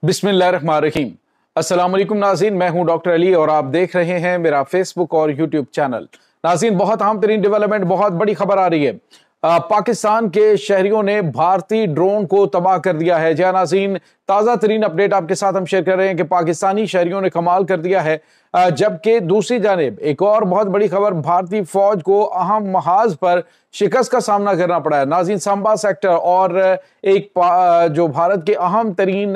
बिस्मिल्लाहिर्रहमानिर्रहीम। अस्सलाम वालेकुम नाज़रीन, मैं हूं डॉक्टर अली और आप देख रहे हैं मेरा फेसबुक और यूट्यूब चैनल। नाज़रीन, बहुत अहम तरीन डेवलपमेंट, बहुत बड़ी खबर आ रही है। पाकिस्तान के शहरियों ने भारतीय ड्रोन को तबाह कर दिया है। जी नाज़रीन, ताज़ा तरीन अपडेट आपके साथ हम शेयर कर रहे हैं कि पाकिस्तानी शहरियों ने कमाल कर दिया है। जबकि दूसरी जानिब एक और बहुत बड़ी खबर, भारतीय फौज को अहम महाज पर शिकस्त का सामना करना पड़ा है। नाज़रीन, सांबा सेक्टर और एक जो भारत के अहम तरीन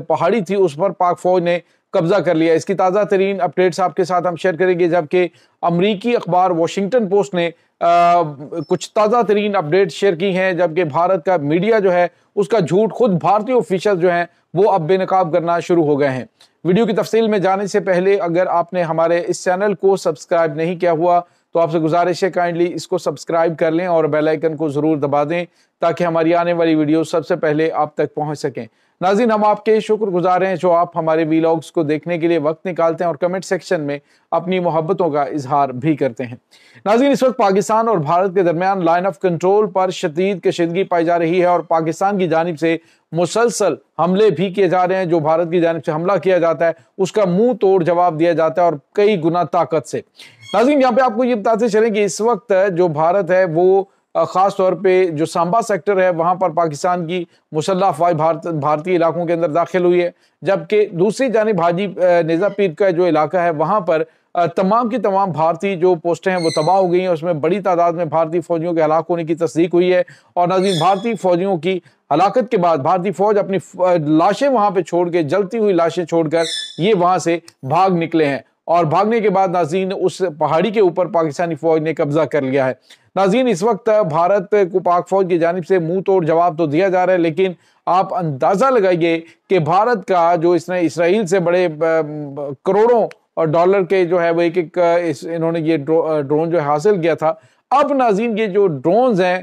पहाड़ी थी उस पर पाक फौज ने कब्जा कर लिया। इसकी ताज़ा तरीन अपडेट्स आपके साथ हम शेयर करेंगे। जबकि अमरीकी अखबार वॉशिंगटन पोस्ट ने कुछ ताज़ा तरीन अपडेट शेयर की हैं, जबकि भारत का मीडिया जो है उसका झूठ खुद भारतीय ऑफिशियल जो हैं वो अब बेनकाब करना शुरू हो गए हैं। वीडियो की तफसील में जाने से पहले अगर आपने हमारे इस चैनल को सब्सक्राइब नहीं किया हुआ तो आपसे गुजारिश है काइंडली इसको सब्सक्राइब कर लें और बेल आइकन को ज़रूर दबा दें ताकि हमारी आने वाली वीडियो सबसे पहले आप तक पहुंच सकें। नाज़रीन, हम आपके शुक्रगुजार हैं जो आप हमारे वीलॉग्स को देखने के लिए वक्त निकालते हैं और कमेंट सेक्शन में अपनी मोहब्बतों का इजहार भी करते हैं। नाज़रीन, इस वक्त पाकिस्तान और भारत के दरमियान लाइन ऑफ कंट्रोल पर शदीद कशीदगी पाई जा रही है और पाकिस्तान की जानिब से मुसलसल हमले भी किए जा रहे हैं। जो भारत की जानिब से हमला किया जाता है उसका मुंह तोड़ जवाब दिया जाता है और कई गुना ताकत से। नाज़रीन, यहाँ पे आपको ये बताते चलें कि इस वक्त जो भारत है वो खास तौर पे जो सांबा सेक्टर है वहां पर पाकिस्तान की मुसल्लह अफवाज भारतीय इलाकों के अंदर दाखिल हुई है। जबकि दूसरी जानिब हाजी निज़ापीर का जो इलाका है वहां पर तमाम की तमाम भारतीय जो पोस्टें हैं वो तबाह हो गई हैं। उसमें बड़ी तादाद में भारतीय फौजियों के हलाक होने की तस्दीक हुई है। और नाज़रीन, भारतीय फौजियों की हलाकत के बाद भारतीय फौज अपनी लाशें वहां पे छोड़ के, जलती हुई लाशें छोड़कर ये वहां से भाग निकले हैं। और भागने के बाद नाज़रीन उस पहाड़ी के ऊपर पाकिस्तानी फौज ने कब्जा कर लिया है। नाज़रीन, इस वक्त भारत को पाक फौज की जानिब से मुंह तोड़ जवाब तो दिया जा रहा है, लेकिन आप अंदाजा लगाइए कि भारत का जो इसने इसराइल से बड़े करोड़ों और डॉलर के जो है वो एक इन्होंने ये ड्रोन जो हासिल किया था। अब नाज़रीन, ये जो ड्रोन्स हैं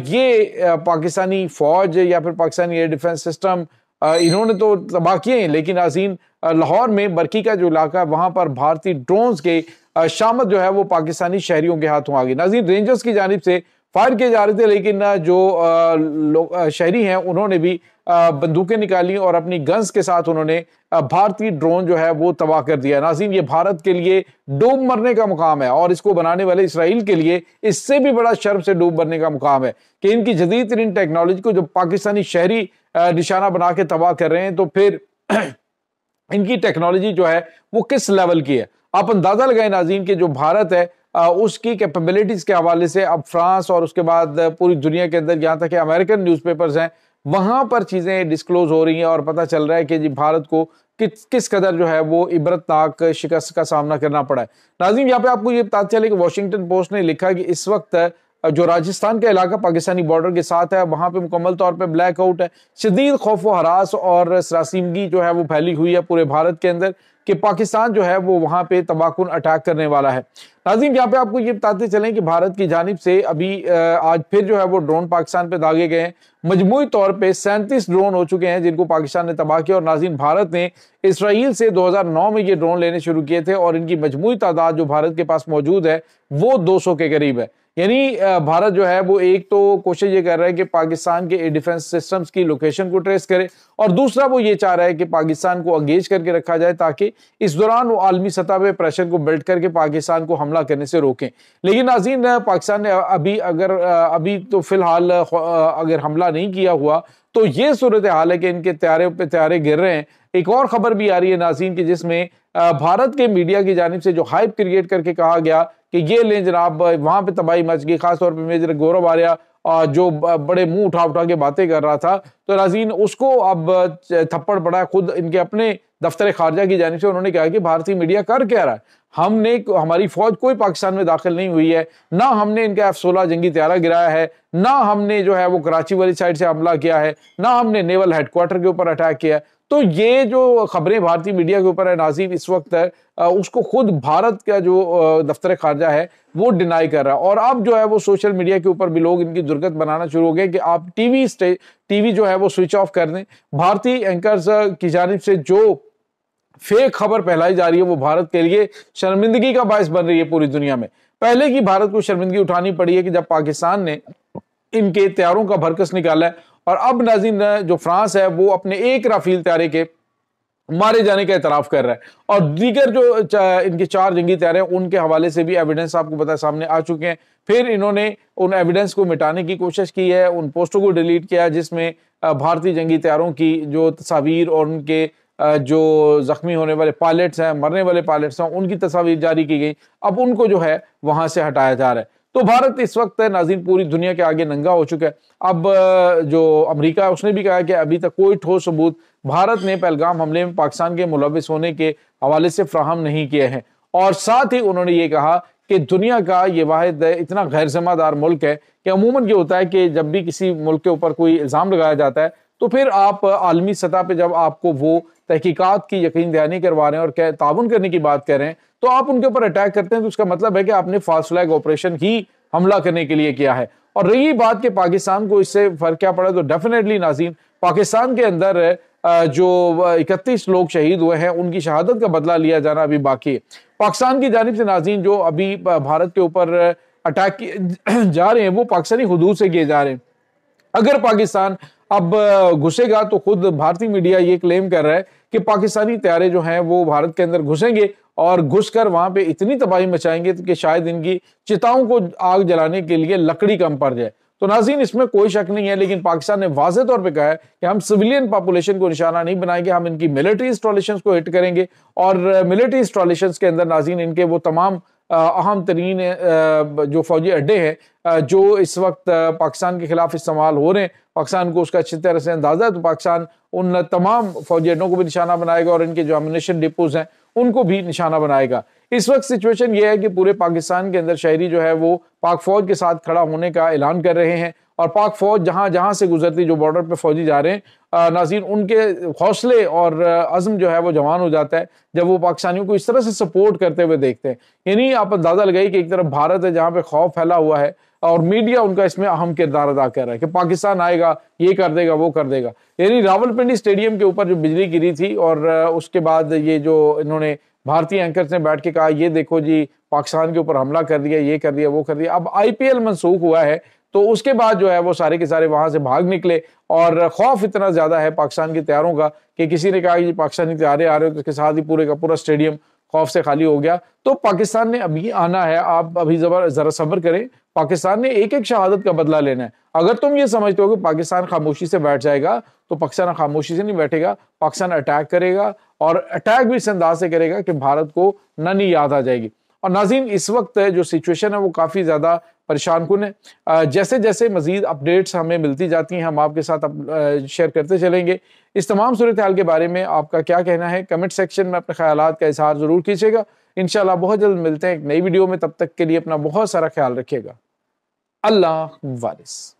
ये पाकिस्तानी फौज या फिर पाकिस्तानी एयर डिफेंस सिस्टम इन्होंने तो तबाह किए हैं, लेकिन नाज़रीन लाहौर में बरकी का जो इलाका है वहां पर भारतीय ड्रोन्स के शामत जो है वो पाकिस्तानी शहरियों के हाथों आ गई। नाज़रीन, रेंजर्स की जानिब से फायर किए जा रहे थे, लेकिन जो शहरी हैं उन्होंने भी बंदूकें निकाली और अपनी गन्स के साथ उन्होंने भारतीय ड्रोन जो है वो तबाह कर दिया। नाज़रीन, ये भारत के लिए डूब मरने का मुकाम है और इसको बनाने वाले इसराइल के लिए इससे भी बड़ा शर्म से डूब मरने का मुकाम है कि इनकी जदीद तरीन टेक्नोलॉजी को जो पाकिस्तानी शहरी निशाना बना के तबाह कर रहे हैं, तो फिर इनकी टेक्नोलॉजी जो है वो किस लेवल की है। आप अंदाजा लगाएं नाज़रीन कि जो भारत है उसकी कैपेबिलिटीज के हवाले से अब फ्रांस और उसके बाद पूरी दुनिया के अंदर यहाँ तक कि अमेरिकन न्यूज़पेपर्स हैं वहां पर चीजें डिस्क्लोज हो रही हैं और पता चल रहा है कि जी भारत को किस कदर जो है वो इबरतनाक शिकस्त का सामना करना पड़ा है। नाज़रीन, यहाँ पे आपको ये पता चले कि वॉशिंगटन पोस्ट ने लिखा कि इस वक्त जो राजस्थान का इलाका पाकिस्तानी बॉर्डर के साथ है वहां पे मुकम्मल तौर पे ब्लैक आउट है। शदीद खौफ व हरास और सरासीमगी जो है वो फैली हुई है पूरे भारत के अंदर कि पाकिस्तान जो है वो वहां पे तबाहकुन अटैक करने वाला है। नाज़रीन, यहाँ पे आपको ये बताते चलें कि भारत की जानिब से अभी आज फिर जो है वो ड्रोन पाकिस्तान पे दागे गए हैं। मजमूई तौर पे 37 ड्रोन हो चुके हैं जिनको पाकिस्तान ने तबाह किया। और नाज़रीन, भारत ने इसराइल से 2009 में ये ड्रोन लेने शुरू किए थे और इनकी मजमूई तादाद जो भारत के पास मौजूद है वो 200 के करीब है। यानी भारत जो है वो एक तो कोशिश ये कर रहा है कि पाकिस्तान के एयर डिफेंस सिस्टम्स की लोकेशन को ट्रेस करे और दूसरा वो ये चाह रहा है कि पाकिस्तान को एंगेज करके रखा जाए ताकि इस दौरान वो आलमी सतह पे प्रेशर को बिल्ड करके पाकिस्तान को हमला करने से रोकें। लेकिन नाज़रीन, पाकिस्तान ने अभी तो फिलहाल अगर हमला नहीं किया हुआ तो ये सूरत हाल है कि इनके त्यारे पे त्यारे गिर रहे हैं। एक और खबर भी आ रही है नाज़रीन की जिसमें भारत के मीडिया की जानिब से जो हाइप क्रिएट करके कहा गया कि ये ले जनाब वहां पे तबाही मच गई, खासतौर पे मेजर गौरव आर्या जो बड़े मुंह उठा के बातें कर रहा था, तो नाज़रीन उसको अब थप्पड़ पड़ा है खुद इनके अपने दफ्तर खारजा की जानिब से। उन्होंने कहा कि भारतीय मीडिया कर क्या रहा है, हमारी फौज कोई पाकिस्तान में दाखिल नहीं हुई है, ना हमने इनका F-16 जंगी त्यारा गिराया है, ना हमने जो है वो कराची वाली साइड से हमला किया है, ना हमने नेवल हेडक्वार्टर के ऊपर अटैक किया है। तो ये जो खबरें भारतीय मीडिया के ऊपर है नाज़रीन, इस वक्त उसको खुद भारत का जो दफ्तर खारजा है वो डिनाई कर रहा है। और अब जो है वो सोशल मीडिया के ऊपर भी लोग इनकी दुर्गत बनाना शुरू हो गए कि आप टीवी जो है वो स्विच ऑफ कर दें। भारतीय एंकर्स की जानिब से जो फेक खबर फैलाई जा रही है वो भारत के लिए शर्मिंदगी का बायस बन रही है पूरी दुनिया में। पहले की भारत को शर्मिंदगी उठानी पड़ी है कि जब पाकिस्तान ने इनके तैयारों का भरकस निकाला है और अब नाज़रीन जो फ्रांस है वो अपने एक राफेल तैयारे के مارے جانے کا اعتراف کر رہا ہے. اور دیگر جو ان کے 4 جنگی طیارے ہیں ان کے حوالے سے بھی ایویڈنس آپ کو پتا سامنے آ چکے ہیں. پھر انہوں نے ان ایویڈنس کو مٹانے کی کوشش کی ہے, ان پوسٹوں کو ڈیلیٹ کیا جس میں بھارتی جنگی طیاروں کی جو تصاویر اور ان کے جو زخمی ہونے والے پائلٹس ہیں, مرنے والے پائلٹس ہیں, ان کی تصاویر جاری کی گئی. اب ان کو جو ہے وہاں سے ہٹایا جا رہا ہے. تو بھارت اس وقت ناظرین پوری دنیا کے آگے ننگا ہو چکا ہے. اب جو امریکہ ہے اس نے بھی کہا کہ ابھی تک کوئی ٹھوس ثبوت بھارت نے پہلگام حملے میں پاکستان کے ملوث ہونے کے حوالے سے فراہم نہیں کیے ہیں. اور ساتھ ہی انہوں نے یہ کہا کہ دنیا کا یہ واحد اتنا غیر ذمہ دار ملک ہے کہ عموماً یہ ہوتا ہے کہ جب بھی کسی ملک کے اوپر کوئی الزام لگایا جاتا ہے تو پھر آپ عالمی سطح پہ جب آپ کو وہ تحقیقات کی یقین دہانی کروا رہے ہیں اور تعاون کرنے کی بات کر رہے ہیں تو آپ ان کے اوپر اٹیک کرتے ہیں, تو اس کا مطلب ہے کہ آپ نے فالس فلیگ آپریشن ہی حملہ کرنے کے لیے کیا ہے. اور رہی بات کہ پاکستان کو اس سے فرق کیا پڑا, تو ڈیفینیٹلی ناظرین پاکستان کے اندر جو 31 لوگ شہید ہوئے ہیں ان کی شہادت کا بدلہ لیا جانا ابھی باقی ہے. پاکستان کی جانب سے ناظرین جو ابھی بھارت کے اوپر اٹیک کیے جا رہے ہیں وہ پاکستانی حدود سے کیے جا رہے ہیں. اگر پاکستان اب گھسے گا تو خود بھارتی میڈیا یہ کلیم کر رہا ہے کہ پاکستانی طیارے جو ہیں وہ بھارت کے اندر گھسیں گے اور گھس کر وہاں پہ اتنی تباہی مچائیں گے کہ شاید ان کی چتاؤں کو آگ جلانے کے لیے لکڑی کم پڑ جائے. تو ناظرین اس میں کوئی شک نہیں ہے, لیکن پاکستان نے واضح طور پہ کہا ہے کہ ہم سویلین پاپولیشن کو نشانہ نہیں بنائیں گے, ہم ان کی ملٹری انسٹالیشنز کو ہٹ کریں گے. اور ملٹری انسٹالیشنز کے اندر ناظرین ان کے وہ تمام اہم ترین جو فوجی اڈے ہیں جو اس وقت پاکستان کے خلاف استعمال ہو رہے ہیں, پاکستان کو اس کا اچھی طرح سے اندازہ ہے, تو پاکستان ان تمام فوجی اڈوں کو بھی نشانہ بنائے گا اور ان کے جو امونیشن ڈپوز ہیں ان کو بھی نشانہ بنائے گا. اس وقت سچویشن یہ ہے کہ پورے پاکستان کے اندر شہری جو ہے وہ پاک فوج کے ساتھ کھڑا ہونے کا اعلان کر رہے ہیں, اور پاک فوج جہاں جہاں سے گزرتی جو بارڈر پہ فوجی جا رہے ہیں ناظرین ان کے حوصلے اور عزم جو ہے وہ جوان ہو جاتا ہے جب وہ پاکستانیوں کو اس طرح سے سپورٹ کرتے ہوئے دیکھتے ہیں. یعنی آپ اندازہ لگائی کہ ایک طرف بھارت ہے جہاں پہ خوف پھیلا ہوا ہے اور میڈیا ان کا اس میں اہم کردار ادا کر رہا ہے کہ پاکستان آئے گا, یہ کر دے گا, وہ کر دے گا. یعنی راولپنڈی اسٹیڈیم کے اوپر جو بجلی گری تھی اور اس کے بعد یہ جو انہوں نے بھارتی اینکرز نے بیٹھ کے کہا یہ دیکھو جی پاکستان کے اوپر حملہ کر دیا, یہ کر دیا, وہ کر دیا. اب IPL منسوخ ہوا ہے تو اس کے بعد جو ہے وہ سارے کے سارے وہاں سے بھاگ نکلے اور خوف اتنا زیادہ ہے پاکستان کے طیاروں کا کہ کسی نے کہا کہ پاکستانی طیارے آ رہے ہیں تو اس کے ساتھ ہی پورے کا پورا اسٹیڈیم خوف سے خالی ہو گیا. تو پاکستان نے ابھی آنا ہے, آپ ابھی ذرا صبر کریں. پاکستان نے ایک ایک شہادت کا بدلہ لینا ہے. اگر تم یہ سمجھتے ہو کہ پاکستان خاموشی سے بیٹھ جائے گا تو پاکستان خاموشی سے نہیں بیٹھے گا, پاکستان اٹیک کرے گا اور اٹیک بھی اس انداز سے کرے گا کہ بھارت کو ننی یاد آ جائے گی. اور ناظرین اس وقت جو سچویشن ہے وہ کافی زیادہ پریشان کن ہے. جیسے جیسے مزید اپڈیٹس ہمیں ملتی جاتی ہیں ہم آپ کے ساتھ شیئر کرتے چلیں گے. اس تمام صورتحال کے بارے میں آپ کا کیا کہنا ہے کمنٹ سیکشن میں اپنے خیالات کا اظہار ضرور کیجیے گا. انشاءاللہ بہت جلد ملتے ہیں ایک نئی ویڈیو میں, تب تک کے لیے اپنا بہت سارا خیال رکھیے گا. اللہ وارث.